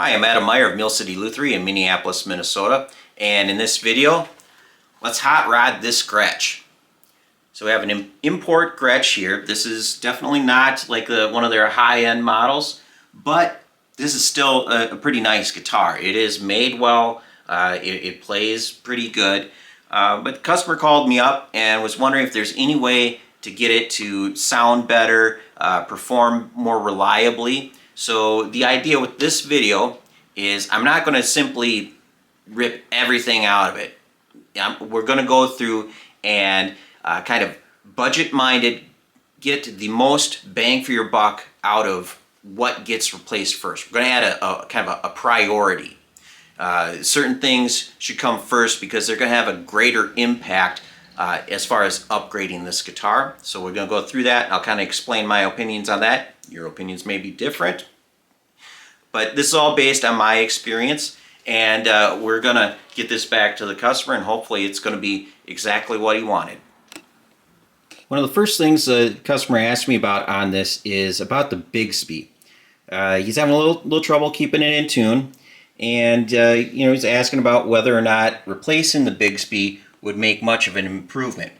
Hi, I'm Adam Meyer of Mill City Lutherie in Minneapolis, Minnesota, and in this video, let's hot rod this Gretsch. So we have an import Gretsch here. This is definitely not like one of their high-end models, but this is still a pretty nice guitar. It is made well, it plays pretty good, but the customer called me up and was wondering if there's any way to get it to sound better, perform more reliably. So the idea with this video is I'm not going to simply rip everything out of it. We're going to go through and kind of budget-minded, get the most bang for your buck out of what gets replaced first. We're going to add a kind of a priority. Certain things should come first because they're going to have a greater impact as far as upgrading this guitar. So we're going to go through that. I'll kind of explain my opinions on that. Your opinions may be different, but this is all based on my experience, and we're going to get this back to the customer, and hopefully it's going to be exactly what he wanted. One of the first things the customer asked me about on this is about the Bigsby. He's having a little trouble keeping it in tune, and he's asking about whether or not replacing the Bigsby would make much of an improvement.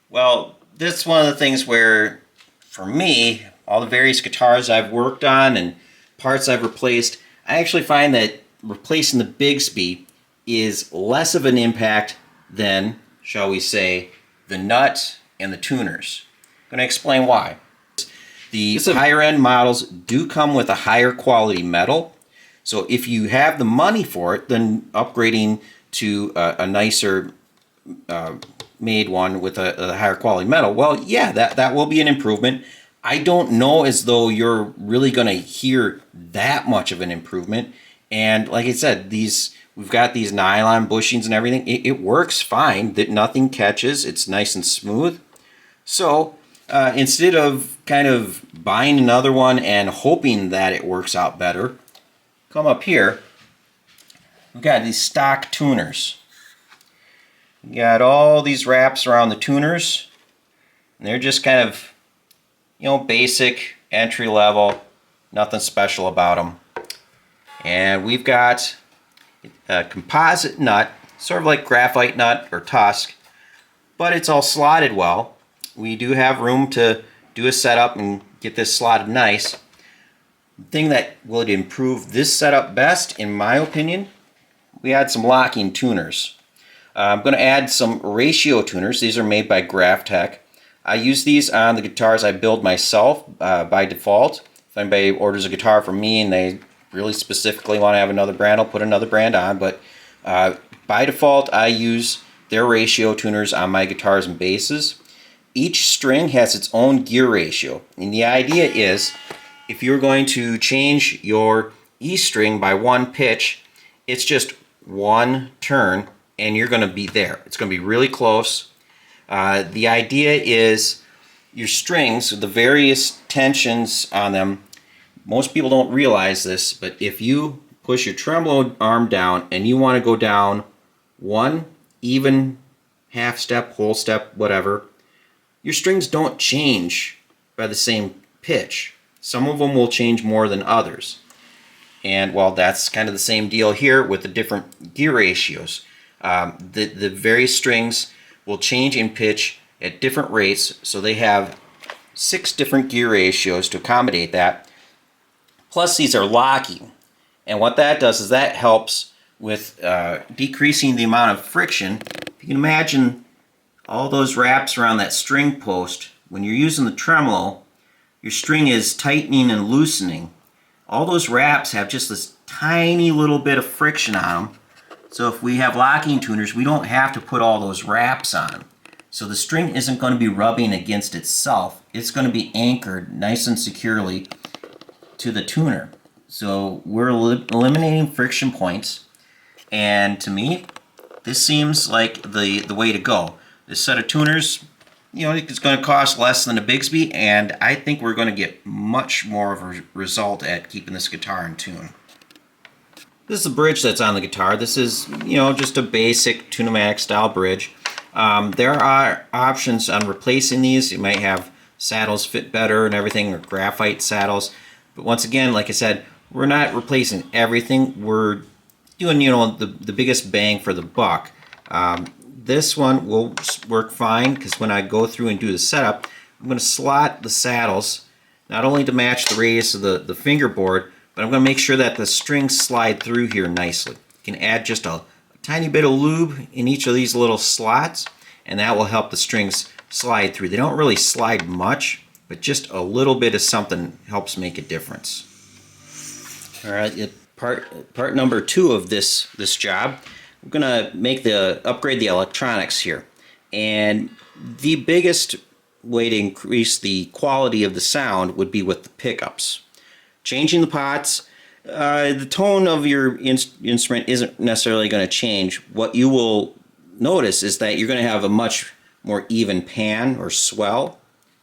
Well, this is one of the things where, for me, all the various guitars I've worked on and parts I've replaced, I actually find that replacing the Bigsby is less of an impact than, shall we say, the nut and the tuners. I'm going to explain why. The higher end models do come with a higher quality metal, so if you have the money for it, then upgrading to a nicer made one with a higher quality metal, well, yeah, that will be an improvement. I don't know as though you're really going to hear that much of an improvement. And like I said, we've got these nylon bushings and everything. It works fine. That nothing catches. It's nice and smooth. So instead of kind of buying another one and hoping that it works out better, come up here. We've got these stock tuners. You got all these wraps around the tuners, and they're just kind of, basic, entry level, nothing special about them. And we've got a composite nut, sort of like graphite nut or tusk, but it's all slotted well. We do have room to do a setup and get this slotted nice. The thing that would improve this setup best, in my opinion, we add some locking tuners. I'm going to add some ratio tuners. These are made by Tech. I use these on the guitars I build myself by default. If anybody orders a guitar from me and they really specifically want to have another brand, I'll put another brand on. But by default, I use their ratio tuners on my guitars and basses. Each string has its own gear ratio. And the idea is, if you're going to change your E string by one pitch, it's just one turn, and you're going to be there. It's going to be really close. The idea is your strings, the various tensions on them, most people don't realize this, but if you push your tremolo arm down and you want to go down one even half step, whole step, whatever, your strings don't change by the same pitch. Some of them will change more than others. And well, that's kind of the same deal here with the different gear ratios. The various strings will change in pitch at different rates, so they have 6 different gear ratios to accommodate that. Plus, these are locking, and what that does is that helps with decreasing the amount of friction. If you can imagine all those wraps around that string post, when you're using the tremolo, your string is tightening and loosening. All those wraps have just this tiny little bit of friction on them. So if we have locking tuners, we don't have to put all those wraps on them. So the string isn't going to be rubbing against itself. It's going to be anchored nice and securely to the tuner. So we're eliminating friction points. And to me, this seems like the way to go. This set of tuners, it's going to cost less than a Bigsby, and I think we're going to get much more of a result at keeping this guitar in tune. This is the bridge that's on the guitar. This is, just a basic Tune-O-Matic style bridge. There are options on replacing these. You might have saddles fit better and everything, or graphite saddles. But once again, like I said, we're not replacing everything. We're doing, you know, the biggest bang for the buck. This one will work fine because when I go through and do the setup, I'm going to slot the saddles not only to match the radius of the fingerboard, but I'm going to make sure that the strings slide through here nicely. You can add just a tiny bit of lube in each of these little slots, and that will help the strings slide through. They don't really slide much, but just a little bit of something helps make a difference. All right, part number 2 of this job, we're gonna upgrade the electronics here, and the biggest way to increase the quality of the sound would be with the pickups. Changing the pots, the tone of your instrument isn't necessarily going to change. What you will notice is that you're going to have a much more even pan or swell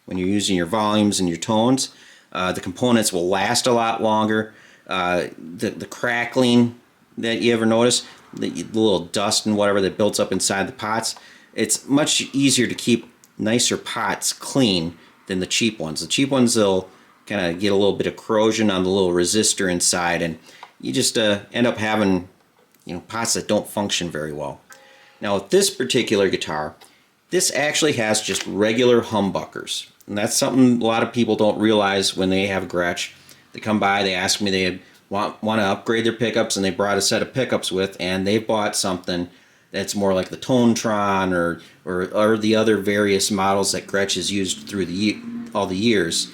when you're using your volumes and your tones. The components will last a lot longer. The crackling that you ever notice, the little dust and whatever that builds up inside the pots, it's much easier to keep nicer pots clean than the cheap ones. The cheap ones, they'll kind of get a little bit of corrosion on the little resistor inside, and you just end up having, you know, pots that don't function very well. Now with this particular guitar, this actually has just regular humbuckers, and that's something a lot of people don't realize when they have a Gretsch. They come by, they ask me, they want to upgrade their pickups, and they brought a set of pickups with, and they bought something that's more like the Tonetron or the other various models that Gretsch has used through all the years,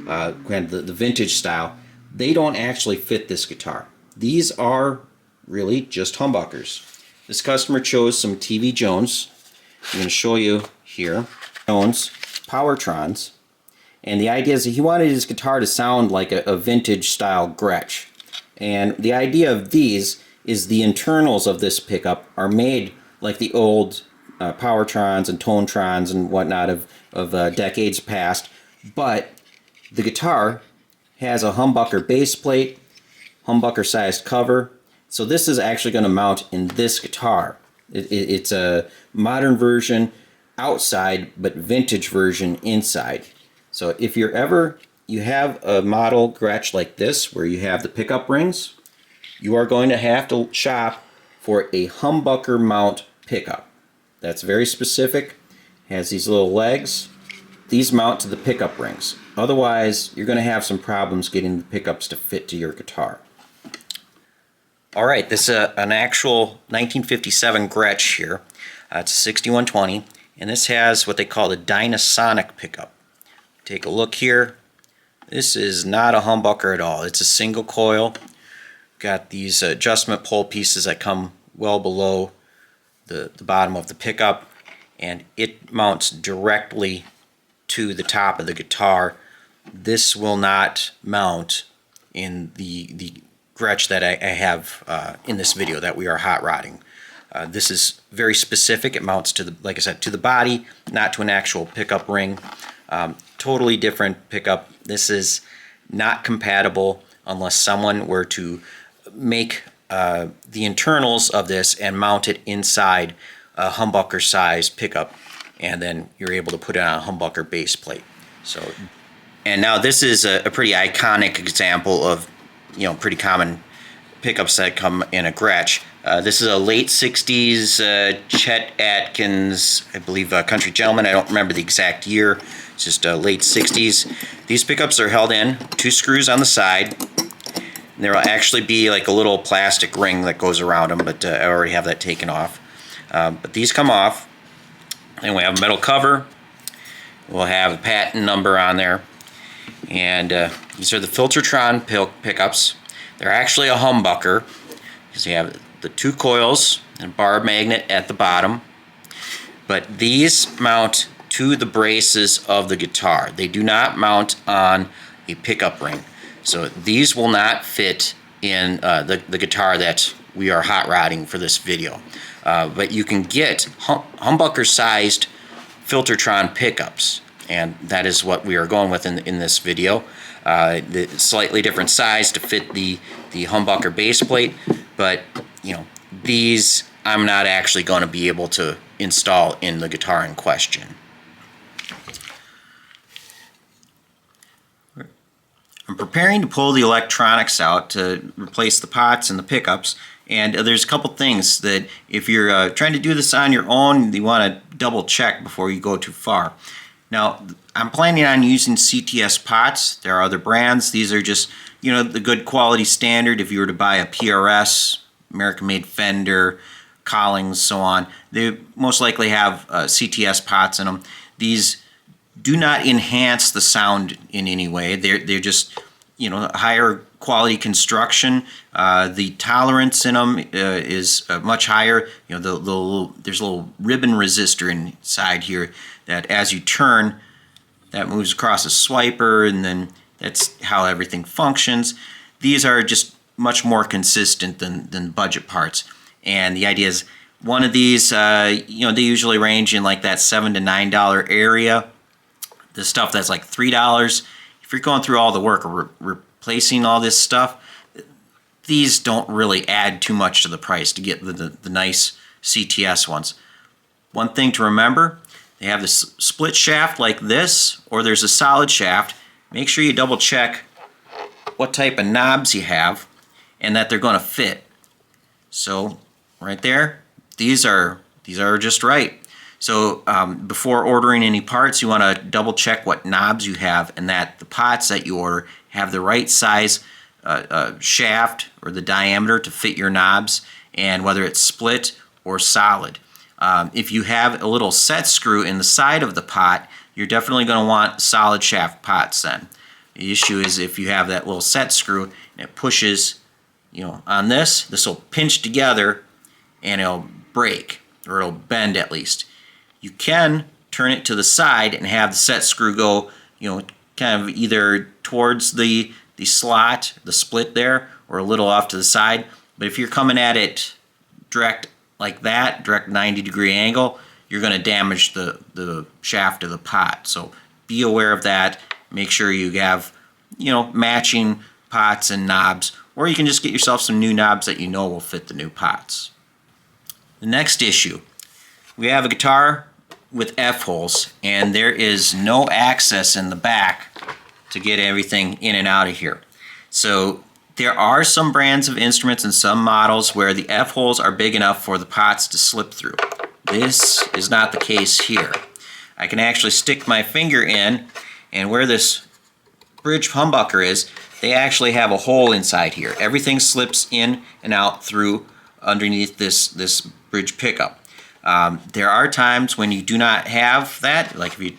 the vintage style. They don't actually fit this guitar. These are really just humbuckers. This customer chose some TV Jones. I'm going to show you here. Jones Powertrons. And the idea is that he wanted his guitar to sound like a vintage style Gretsch. And the idea of these is the internals of this pickup are made like the old Powertrons and Tonetrons and whatnot of decades past, but the guitar has a humbucker base plate, humbucker sized cover, so this is actually going to mount in this guitar. It's a modern version outside, but vintage version inside. So if you have a model Gretsch like this where you have the pickup rings, you are going to have to shop for a humbucker mount pickup. That's very specific. Has these little legs. These mount to the pickup rings. Otherwise, you're going to have some problems getting the pickups to fit to your guitar. Alright, this is an actual 1957 Gretsch here. It's a 6120, and this has what they call the Dynasonic pickup. Take a look here. This is not a humbucker at all. It's a single coil. Got these adjustment pole pieces that come well below the bottom of the pickup, and it mounts directly to the top of the guitar. This will not mount in the Gretsch that I have in this video that we are hot rodding. This is very specific. It mounts to like I said, to the body, not to an actual pickup ring. Totally different pickup. This is not compatible unless someone were to make the internals of this and mount it inside a humbucker size pickup, and then you're able to put it on a humbucker base plate. So, and now this is a pretty iconic example of, you know, pretty common pickups that come in a Gretsch. This is a late 60s Chet Atkins, I believe, country gentleman. I don't remember the exact year. It's just late 60s. These pickups are held in, 2 screws on the side. And there will actually be like a little plastic ring that goes around them, but I already have that taken off. But these come off, and we have a metal cover. We'll have a patent number on there. And these are the Filtertron pickups. They're actually a humbucker because you have the 2 coils and bar magnet at the bottom. But these mount to the braces of the guitar. They do not mount on a pickup ring. So these will not fit in the guitar that we are hot rodding for this video. But you can get humbucker-sized Filtertron pickups, and that is what we are going with in this video. The slightly different size to fit the humbucker base plate, but you know, these I'm not actually going to be able to install in the guitar in question. I'm preparing to pull the electronics out to replace the pots and the pickups, and there's a couple things that if you're trying to do this on your own, you want to double check before you go too far. Now, I'm planning on using CTS pots. There are other brands. These are just, you know, the good quality standard. If you were to buy a PRS, American Made Fender, Collings, so on, they most likely have CTS pots in them. These do not enhance the sound in any way. They're just, you know, higher quality construction. The tolerance in them is much higher. You know, there's a little ribbon resistor inside here that as you turn, that moves across a swiper, and then that's how everything functions. These are just much more consistent than budget parts. And the idea is one of these, you know, they usually range in like that $7 to $9 area. The stuff that's like $3, if you're going through all the work of replacing all this stuff, these don't really add too much to the price to get the nice CTS ones. One thing to remember, they have this split shaft like this, or there's a solid shaft. Make sure you double check what type of knobs you have and that they're going to fit. So right there, these are just right. So before ordering any parts, you want to double check what knobs you have and that the pots that you order have the right size shaft or the diameter to fit your knobs, and whether it's split or solid. If you have a little set screw in the side of the pot, you're definitely going to want solid shaft pots then. The issue is if you have that little set screw and it pushes, you know, on this will pinch together and it'll break, or it'll bend at least. You can turn it to the side and have the set screw go, you know, kind of either towards the slot, the split there, or a little off to the side. But if you're coming at it direct like that, direct 90-degree angle, you're going to damage the shaft of the pot. So be aware of that. Make sure you have, you know, matching pots and knobs, or you can just get yourself some new knobs that you know will fit the new pots. The next issue, we have a guitar with F-holes, and there is no access in the back to get everything in and out of here. So there are some brands of instruments and some models where the F-holes are big enough for the pots to slip through. This is not the case here. I can actually stick my finger in, and where this bridge humbucker is, they actually have a hole inside here. Everything slips in and out through underneath this bridge pickup. There are times when you do not have that, like if you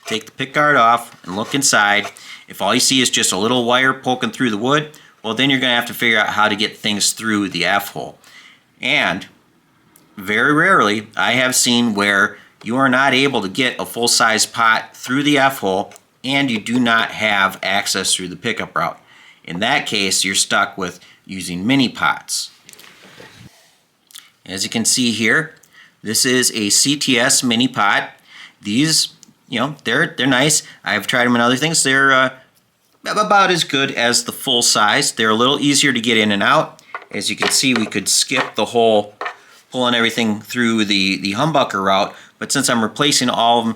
take the pickguard off and look inside, if all you see is just a little wire poking through the wood, well, then you're going to have to figure out how to get things through the F-hole. And very rarely I have seen where you are not able to get a full-size pot through the F-hole and you do not have access through the pickup route. In that case, you're stuck with using mini pots. As you can see here, this is a CTS mini pot. These, you know, they're nice. I've tried them in other things. They're about as good as the full size. They're a little easier to get in and out. As you can see, we could skip the whole pulling everything through the humbucker route, but since I'm replacing all of them,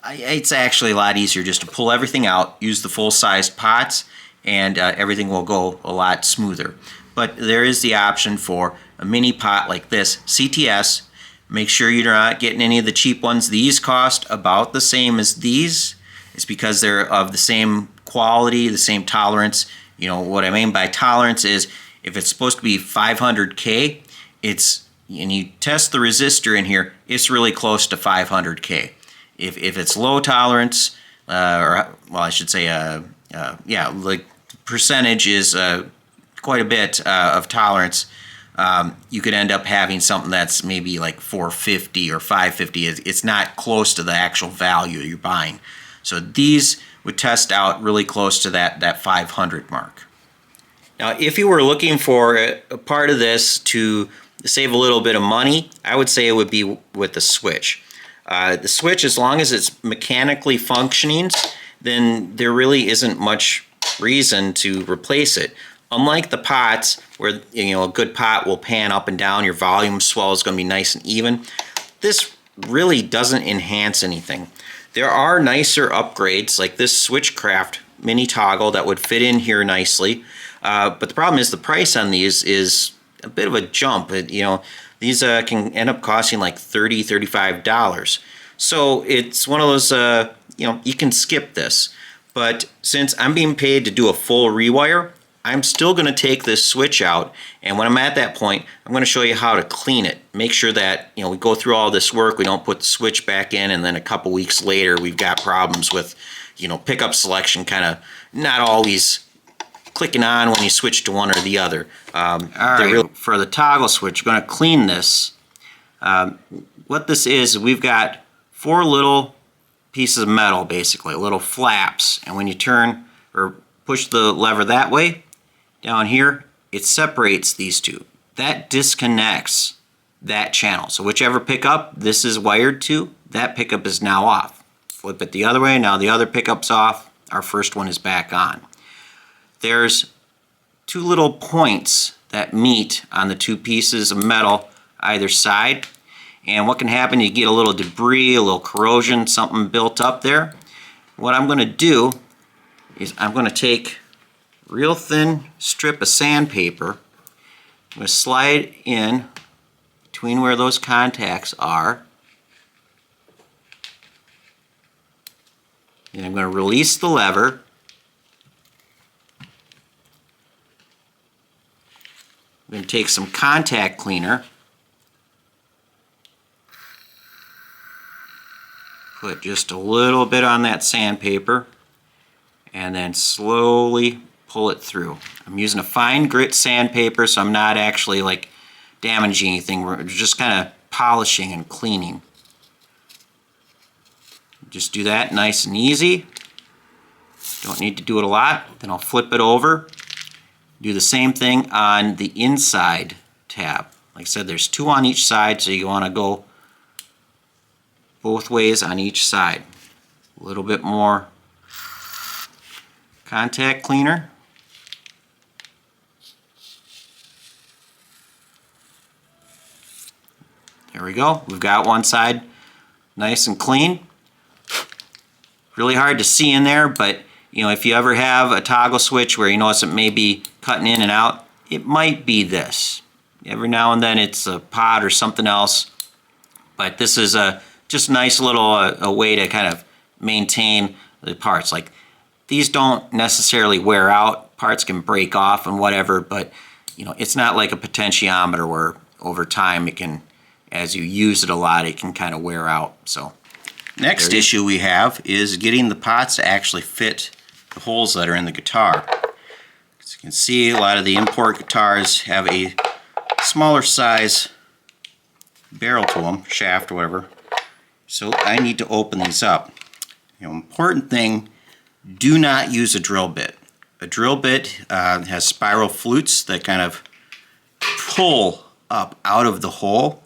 it's actually a lot easier just to pull everything out, use the full-sized pots, and everything will go a lot smoother. But there is the option for a mini pot like this, CTS. Make sure you're not getting any of the cheap ones. These cost about the same as these. It's because they're of the same quality, the same tolerance. You know, what I mean by tolerance is if it's supposed to be 500K, and you test the resistor in here, it's really close to 500K. If it's low tolerance, or well, I should say, yeah, like percentage is quite a bit of tolerance, you could end up having something that's maybe like 450 or 550. It's not close to the actual value you're buying. So these would test out really close to that 500 mark. Now, if you were looking for a part of this to save a little bit of money, I would say it would be with the switch. The switch, as long as it's mechanically functioning, then there really isn't much reason to replace it. Unlike the pots, where a good pot will pan up and down, your volume swell is going to be nice and even, this really doesn't enhance anything. There are nicer upgrades, like this Switchcraft mini toggle that would fit in here nicely. But the problem is the price on these is a bit of a jump. You know, these can end up costing like $30, $35. So it's one of those, you know, you can skip this. But since I'm being paid to do a full rewire, I'm still going to take this switch out, and when I'm at that point, I'm going to show you how to clean it. Make sure that, you know, we go through all this work, we don't put the switch back in, and then a couple weeks later we've got problems with, you know, pickup selection kind of not always clicking on when you switch to one or the other. All right, for the toggle switch, we're going to clean this. What this is, we've got 4 little pieces of metal, basically, little flaps, and when you turn or push the lever that way, down here, it separates these two. That disconnects that channel. So whichever pickup this is wired to, that pickup is now off. Flip it the other way, now the other pickup's off, our first one is back on. There's 2 little points that meet on the 2 pieces of metal either side, and what can happen, you get a little debris, a little corrosion, something built up there. What I'm going to do is I'm going to take a real thin strip of sandpaper. I'm going to slide in between where those contacts are, and I'm going to release the lever. I'm going to take some contact cleaner, put just a little bit on that sandpaper, and then slowly pull it through. I'm using a fine grit sandpaper, so I'm not actually like damaging anything. We're just kind of polishing and cleaning. Just do that nice and easy. Don't need to do it a lot. Then I'll flip it over. Do the same thing on the inside tab. Like I said, there's 2 on each side, so you want to go both ways on each side. A little bit more contact cleaner. There we go. We've got one side nice and clean. Really hard to see in there, but you know, if you ever have a toggle switch where you notice it may be cutting in and out, it might be this. Every now and then it's a pot or something else, but this is a just nice little a way to kind of maintain the parts. Like, these don't necessarily wear out. Parts can break off and whatever, but you know, it's not like a potentiometer where over time it can, as you use it a lot, it can kind of wear out. So next issue we have is getting the pots to actually fit the holes that are in the guitar. As you can see, a lot of the import guitars have a smaller size barrel to them, shaft or whatever. So I need to open these up. You know, important thing, do not use a drill bit. A drill bit has spiral flutes that kind of pull up out of the hole.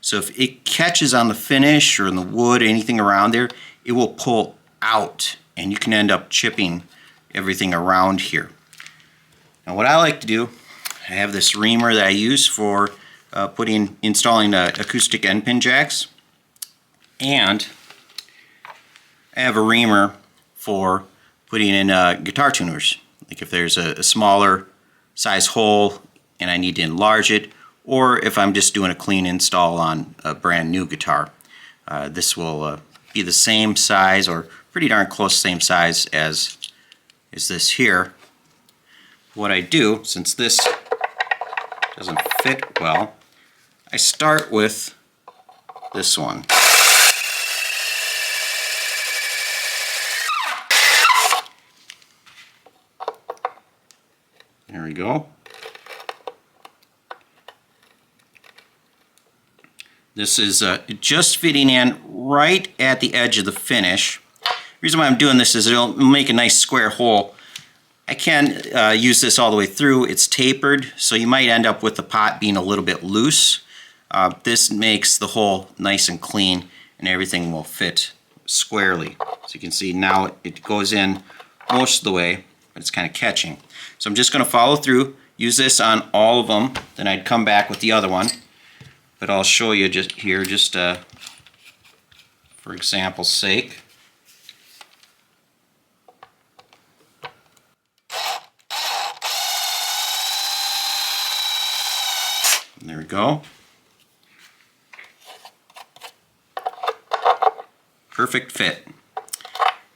So if it catches on the finish or in the wood, anything around there, it will pull out and you can end up chipping everything around here. Now what I like to do, I have this reamer that I use for installing acoustic end pin jacks, and I have a reamer for putting in guitar tuners. Like if there's a smaller size hole and I need to enlarge it, or if I'm just doing a clean install on a brand new guitar. This will be the same size, or pretty darn close same size as this here. What I do, since this doesn't fit well, I start with this one. There we go. This is just fitting in right at the edge of the finish. The reason why I'm doing this is it'll make a nice square hole. I can use this all the way through. It's tapered, so you might end up with the pot being a little bit loose. This makes the hole nice and clean, and everything will fit squarely. So you can see now it goes in most of the way, but it's kind of catching. So I'm just going to follow through, use this on all of them, then I'd come back with the other one. But I'll show you just here, for example's sake. we go. Perfect fit.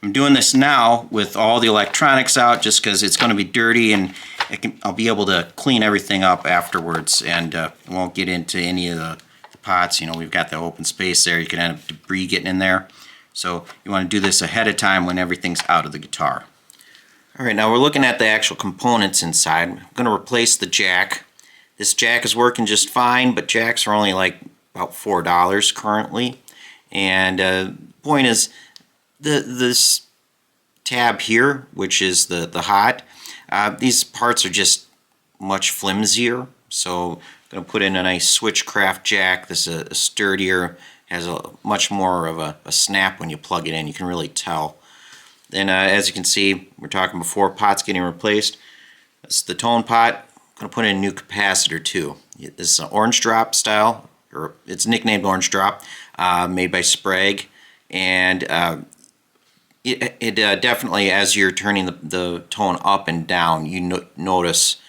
I'm doing this now with all the electronics out just because it's going to be dirty, and I'll be able to clean everything up afterwards, and won't get into any of the pots. You know, we've got the open space there. You can end up debris getting in there. So you want to do this ahead of time when everything's out of the guitar. Alright, now we're looking at the actual components inside. I'm going to replace the jack. This jack is working just fine, but jacks are only like about $4 currently. And point is, this tab here, which is the hot, these parts are just much flimsier. So I'm going to put in a nice Switchcraft jack. This is a sturdier, has a much more of a snap when you plug it in. You can really tell. Then as you can see, we're talking before pots getting replaced. This is the tone pot. I'm going to put in a new capacitor too. This is an orange drop style, or it's nicknamed orange drop, made by Sprague. And it definitely, as you're turning the tone up and down, you notice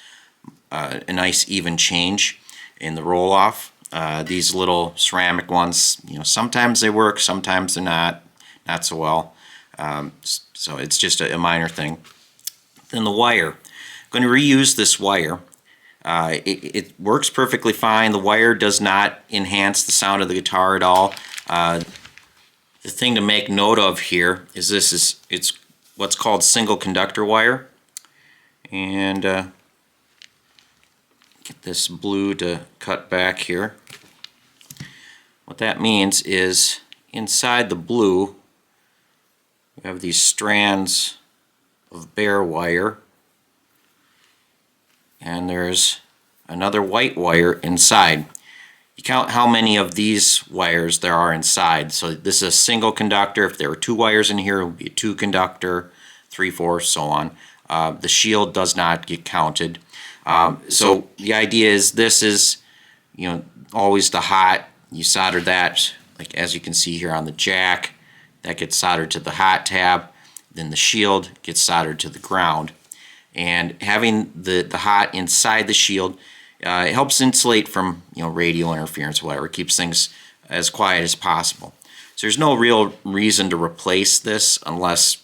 a nice even change in the roll-off. These little ceramic ones, you know, sometimes they work, sometimes they're not so well. So it's just a minor thing. Then the wire. I'm going to reuse this wire. It works perfectly fine. The wire does not enhance the sound of the guitar at all. The thing to make note of here is it's what's called single conductor wire. And get this blue to cut back here. What that means is inside the blue we have these strands of bare wire, and there's another white wire inside. You count how many of these wires there are inside. So this is a single conductor. If there were 2 wires in here, it would be a 2 conductor, 3, 4, so on. The shield does not get counted. So the idea is this is, you know, always the hot. You solder that, like as you can see here on the jack, that gets soldered to the hot tab. Then the shield gets soldered to the ground. And having the hot inside the shield, it helps insulate from, you know, radio interference, whatever. It keeps things as quiet as possible. So there's no real reason to replace this unless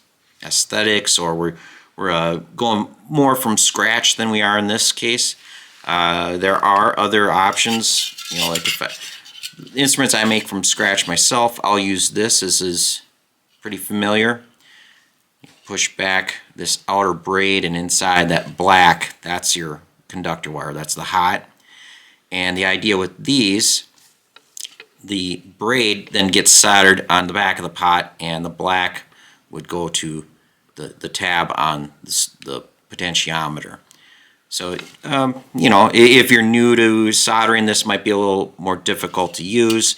aesthetics, or we're going more from scratch than we are in this case. There are other options, you know, like if instruments I make from scratch myself, I'll use this. This is pretty familiar. You push back this outer braid, and inside that black, that's your conductor wire. That's the hot. And the idea with these, the braid then gets soldered on the back of the pot, and the black would go to the tab on the potentiometer. So, you know, if you're new to soldering, this might be a little more difficult to use.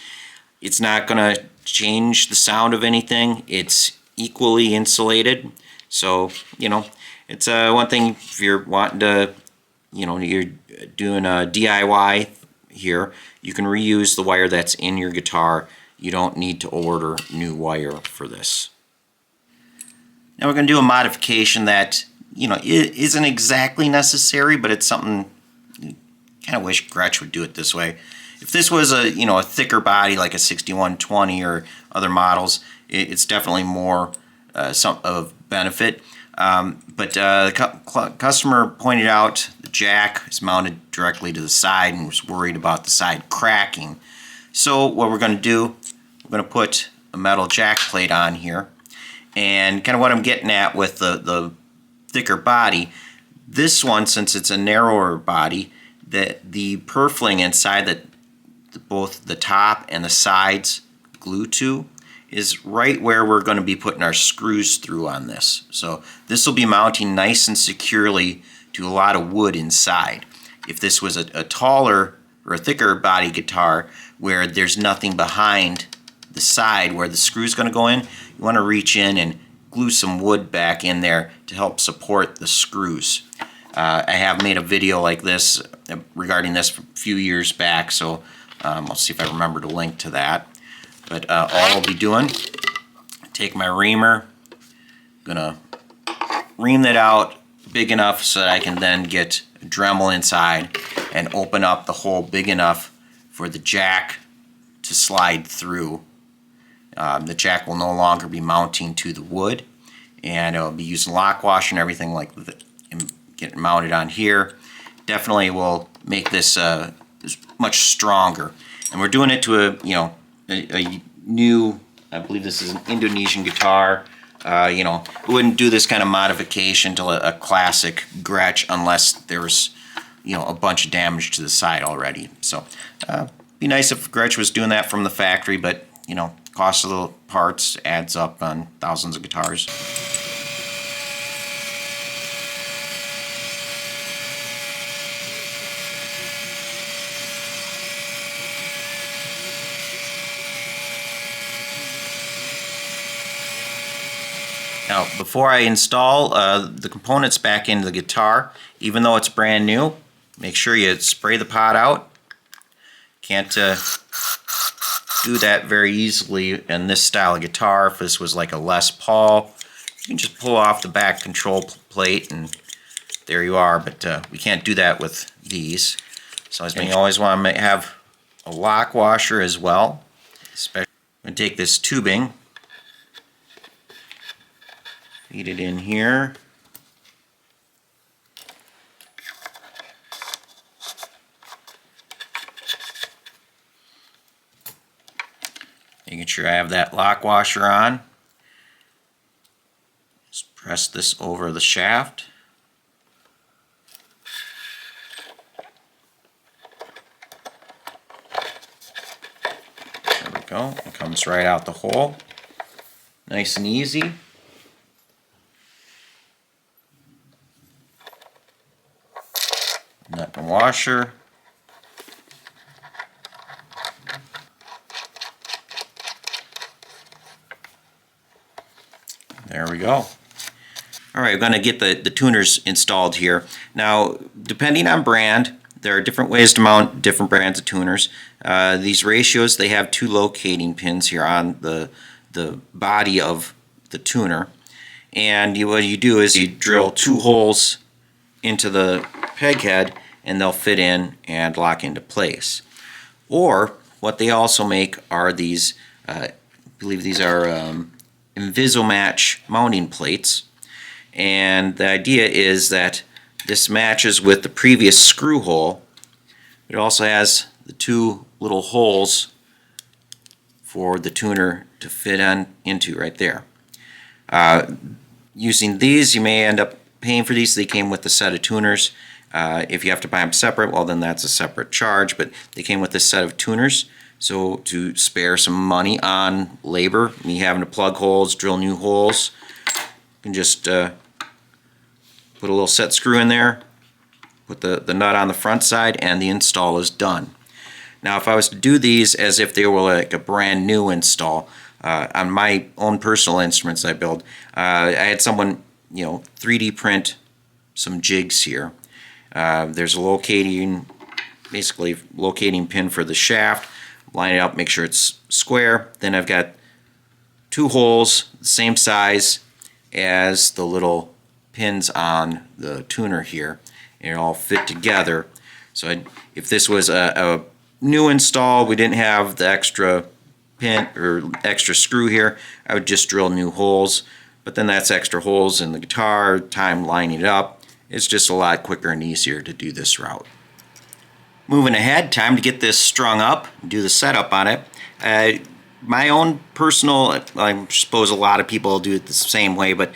It's not going to change the sound of anything. It's equally insulated. So, you know, it's one thing if you're wanting to, you know, you're doing a DIY here, you can reuse the wire that's in your guitar. You don't need to order new wire for this. Now we're going to do a modification that, you know, it isn't exactly necessary, but it's something I kind of wish Gretsch would do it this way. If this was a, you know, a thicker body like a 6120 or other models, it's definitely more some of benefit. But the customer pointed out the jack is mounted directly to the side and was worried about the side cracking. So what we're going to do, we're going to put a metal jack plate on here. And kind of what I'm getting at with the thicker body, this one, since it's a narrower body, the purfling inside that both the top and the sides glue to is right where we're going to be putting our screws through on this. So this will be mounting nice and securely to a lot of wood inside. If this was a taller or a thicker body guitar where there's nothing behind the side where the screw is going to go in, you want to reach in and glue some wood back in there to help support the screws. I have made a video like this regarding this a few years back, so I'll see if I remember to link to that. But all I'll be doing, take my reamer, gonna ream that out big enough so that I can then get a Dremel inside and open up the hole big enough for the jack to slide through. The jack will no longer be mounting to the wood, and it'll be using lock wash and everything like that, and get it mounted on here. Definitely will make this much stronger. And we're doing it to a new, I believe this is an Indonesian guitar. We wouldn't do this kind of modification to a classic Gretsch unless there's a bunch of damage to the side already. So be nice if Gretsch was doing that from the factory, but cost of the parts adds up on thousands of guitars. Now, before I install the components back into the guitar, even though it's brand new, make sure you spray the pot out. Can't do that very easily in this style of guitar. If this was like a Les Paul, you can just pull off the back control plate and there you are, but we can't do that with these. So you always want to have a lock washer as well. I'm going to take this tubing, feed it in here. Making sure I have that lock washer on. Just press this over the shaft. There we go. It comes right out the hole. Nice and easy. Nut and washer. There we go. All right, we're going to get the tuners installed here. Now, depending on brand, there are different ways to mount different brands of tuners. These ratios, they have two locating pins here on the body of the tuner. And what you do is you drill 2 holes into the peg head and they'll fit in and lock into place. Or what they also make are these, I believe these are Invisomatch mounting plates, and the idea is that this matches with the previous screw hole. It also has the 2 little holes for the tuner to fit into right there. Using these, you may end up paying for these. They came with a set of tuners. If you have to buy them separate, well then that's a separate charge, but they came with this set of tuners. So to spare some money on labor, me having to plug holes, drill new holes, you can just put a little set screw in there, put the nut on the front side, and the install is done. Now if I was to do these as if they were like a brand new install, on my own personal instruments I build, I had someone 3D print some jigs here. There's a basically locating pin for the shaft. Line it up, make sure it's square. Then I've got 2 holes, the same size as the little pins on the tuner here, and it all fit together. So if this was a new install, we didn't have the extra pin or extra screw here, I would just drill new holes. But then that's extra holes in the guitar, time lining it up. It's just a lot quicker and easier to do this route. Moving ahead, time to get this strung up, do the setup on it. My own personal, I suppose a lot of people do it the same way, but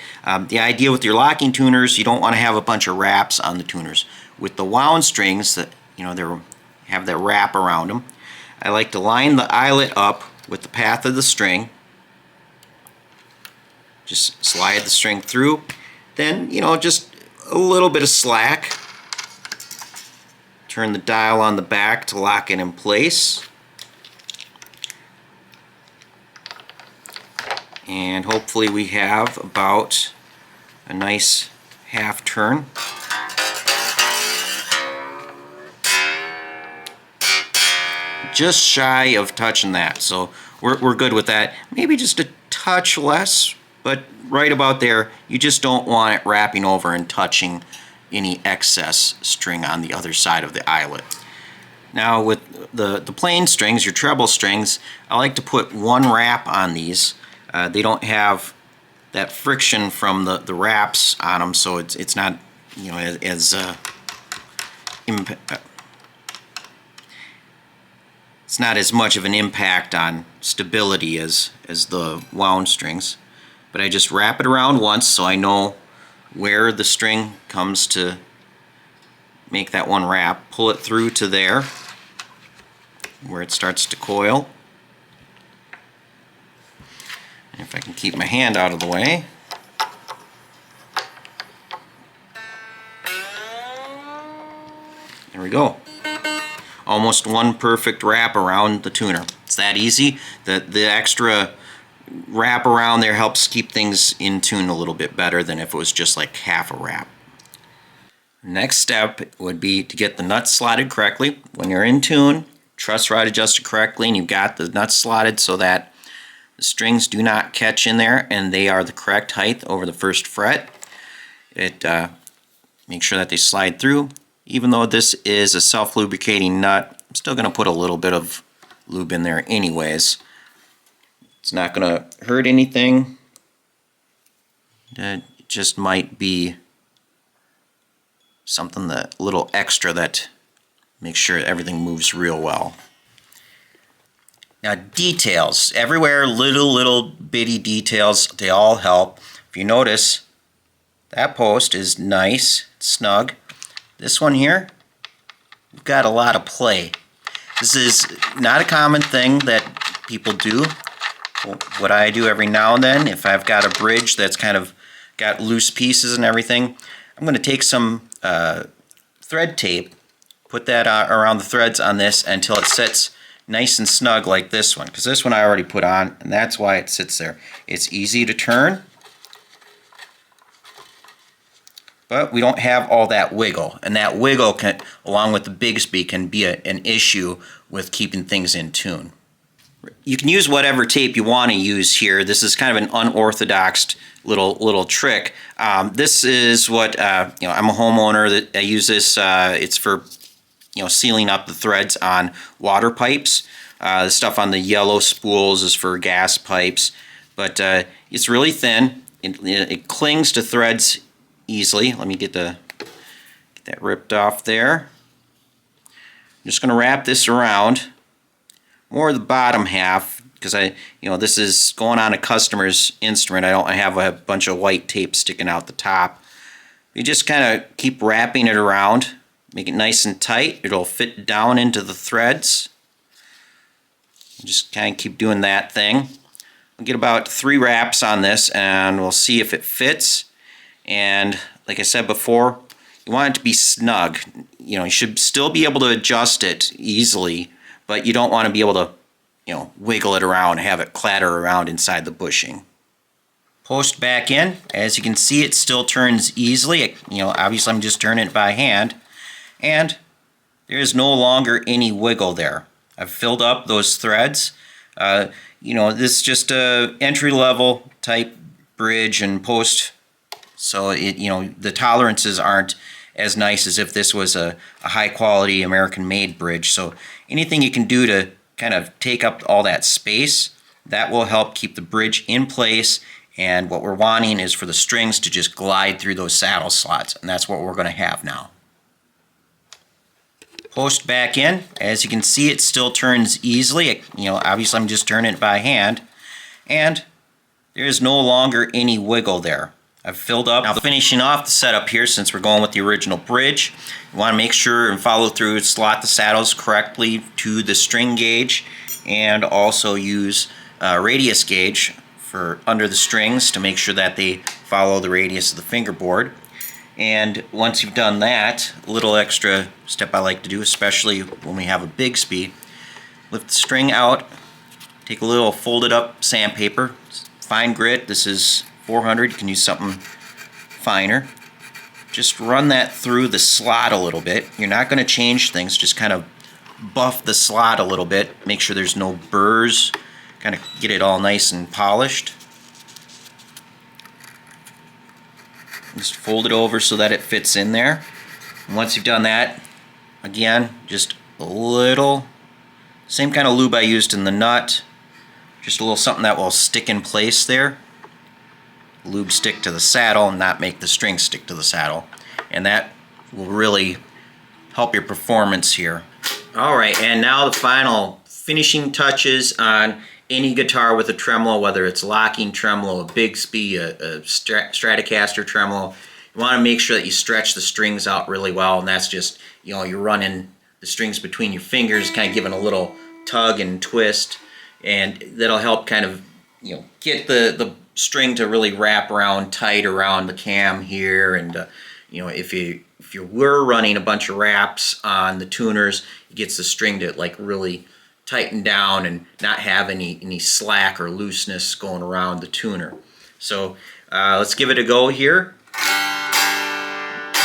the idea with your locking tuners, you don't want to have a bunch of wraps on the tuners. With the wound strings that they have that wrap around them, I like to line the eyelet up with the path of the string. Just slide the string through. Then, just a little bit of slack. Turn the dial on the back to lock it in place. And hopefully we have about a nice half turn. Just shy of touching that, so we're good with that. Maybe just a touch less, but right about there. You just don't want it wrapping over and touching any excess string on the other side of the eyelet. Now with the plain strings, your treble strings, I like to put one wrap on these. They don't have that friction from the wraps on them, so it's not, you know, as it's not as much of an impact on stability as the wound strings. But I just wrap it around once so I know where the string comes to make that one wrap. Pull it through to there where it starts to coil. And if I can keep my hand out of the way. There we go. Almost one perfect wrap around the tuner. It's that easy. The extra wrap around there helps keep things in tune a little bit better than if it was just like half a wrap. Next step would be to get the nuts slotted correctly. When you're in tune, truss rod adjusted correctly, and you've got the nuts slotted so that the strings do not catch in there and they are the correct height over the first fret. Make sure that they slide through. Even though this is a self-lubricating nut, I'm still going to put a little bit of lube in there anyways. It's not going to hurt anything. It just might be something that a little extra that makes sure everything moves real well. Now details, everywhere, little bitty details, they all help. If you notice, that post is nice, snug. This one here, we've got a lot of play. This is not a common thing that people do. What I do every now and then, if I've got a bridge that's kind of got loose pieces and everything, I'm going to take some thread tape, put that around the threads on this until it sits nice and snug like this one, because this one I already put on, and that's why it sits there. It's easy to turn, but we don't have all that wiggle, and that wiggle can, along with the Bigsby, can be an issue with keeping things in tune. You can use whatever tape you want to use here. This is kind of an unorthodox little trick. This is what I'm a homeowner that I use this. It's for sealing up the threads on water pipes. The stuff on the yellow spools is for gas pipes, but it's really thin. It clings to threads easily. Let me get that ripped off there. I'm just going to wrap this around more the bottom half, because this is going on a customer's instrument. I don't have a bunch of white tape sticking out the top. You just kind of keep wrapping it around, make it nice and tight. It'll fit down into the threads. Just kind of keep doing that thing. We'll get about 3 wraps on this and we'll see if it fits. And like I said before, you want it to be snug. You should still be able to adjust it easily, but you don't want to be able to, wiggle it around, have it clatter around inside the bushing. Post back in. As you can see, it still turns easily. Obviously I'm just turning it by hand, and there is no longer any wiggle there. I've filled up those threads. This is just a entry-level type bridge and post, so the tolerances aren't as nice as if this was a high-quality American-made bridge. So anything you can do to kind of take up all that space, that will help keep the bridge in place. And what we're wanting is for the strings to just glide through those saddle slots, and that's what we're going to have now. Post back in. As you can see, it still turns easily. Obviously I'm just turning it by hand, and there is no longer any wiggle there. I've filled up. Now finishing off the setup here, since we're going with the original bridge, you want to make sure and follow through, slot the saddles correctly to the string gauge, and also use radius gauge for under the strings to make sure that they follow the radius of the fingerboard. And once you've done that, a little extra step I like to do, especially when we have a Bigsby, lift the string out, take a little folded up sandpaper, fine grit, this is 400, you can use something finer. Just run that through the slot a little bit. You're not going to change things, just kind of buff the slot a little bit, make sure there's no burrs, kind of get it all nice and polished. Just fold it over so that it fits in there. And once you've done that, again, just a little, same kind of lube I used in the nut, just a little something that will stick in place there. Lube stick to the saddle and not make the string stick to the saddle, and that will really help your performance here. Alright, and now the final finishing touches on any guitar with a tremolo, whether it's locking tremolo, a Bigsby, a Stratocaster tremolo. You want to make sure that you stretch the strings out really well, and that's just, you know, you're running the strings between your fingers, kind of giving a little tug and twist, and that'll help kind of, you know, get the string to really wrap around tight around the cam here. And you know, if you were running a bunch of wraps on the tuners, it gets the string to like really tighten down and not have any slack or looseness going around the tuner. So let's give it a go here.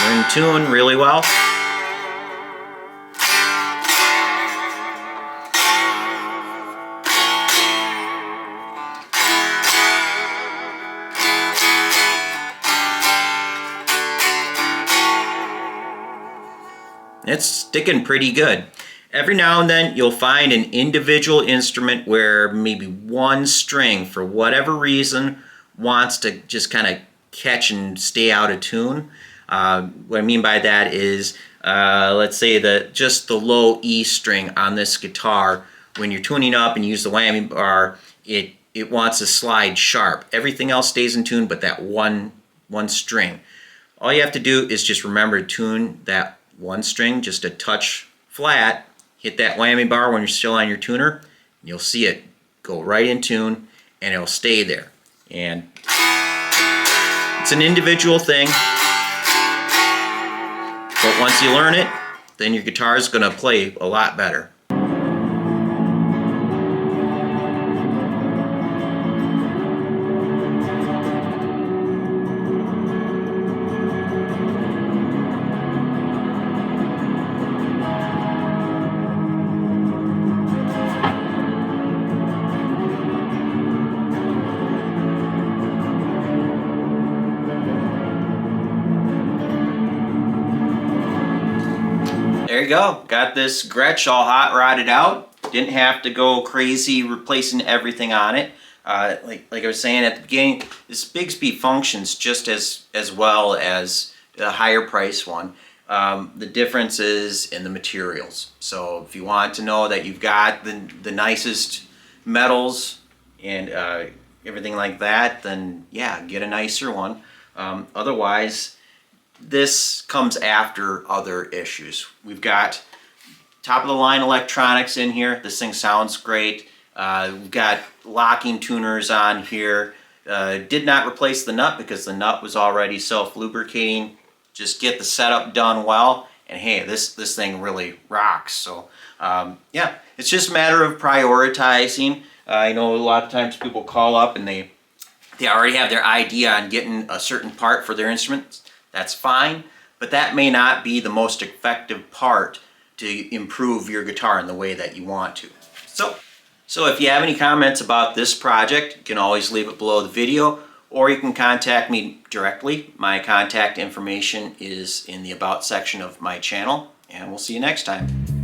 We're in tune really well. It's sticking pretty good. Every now and then you'll find an individual instrument where maybe one string, for whatever reason, wants to just kind of catch and stay out of tune. What I mean by that is, let's say just the low E string on this guitar, when you're tuning up and you use the whammy bar, it wants to slide sharp. Everything else stays in tune but that one string. All you have to do is just remember to tune that one string just a touch flat, hit that whammy bar when you're still on your tuner, and you'll see it go right in tune and it'll stay there. And it's an individual thing, but once you learn it, then your guitar is going to play a lot better. There you go. Got this Gretsch all hot rodded out. Didn't have to go crazy replacing everything on it. Like I was saying at the beginning, this Bigsby functions just as well as a higher price one. The difference is in the materials. So if you want to know that you've got the nicest metals and everything like that, then yeah, get a nicer one. Otherwise, this comes after other issues. We've got top of the line electronics in here. This thing sounds great. We've got locking tuners on here. Did not replace the nut because the nut was already self-lubricating. Just get the setup done well, and hey, this thing really rocks. So yeah, it's just a matter of prioritizing. I know a lot of times people call up and they already have their idea on getting a certain part for their instruments. That's fine, but that may not be the most effective part to improve your guitar in the way that you want to. So if you have any comments about this project, you can always leave it below the video, or you can contact me directly. My contact information is in the About section of my channel, and we'll see you next time.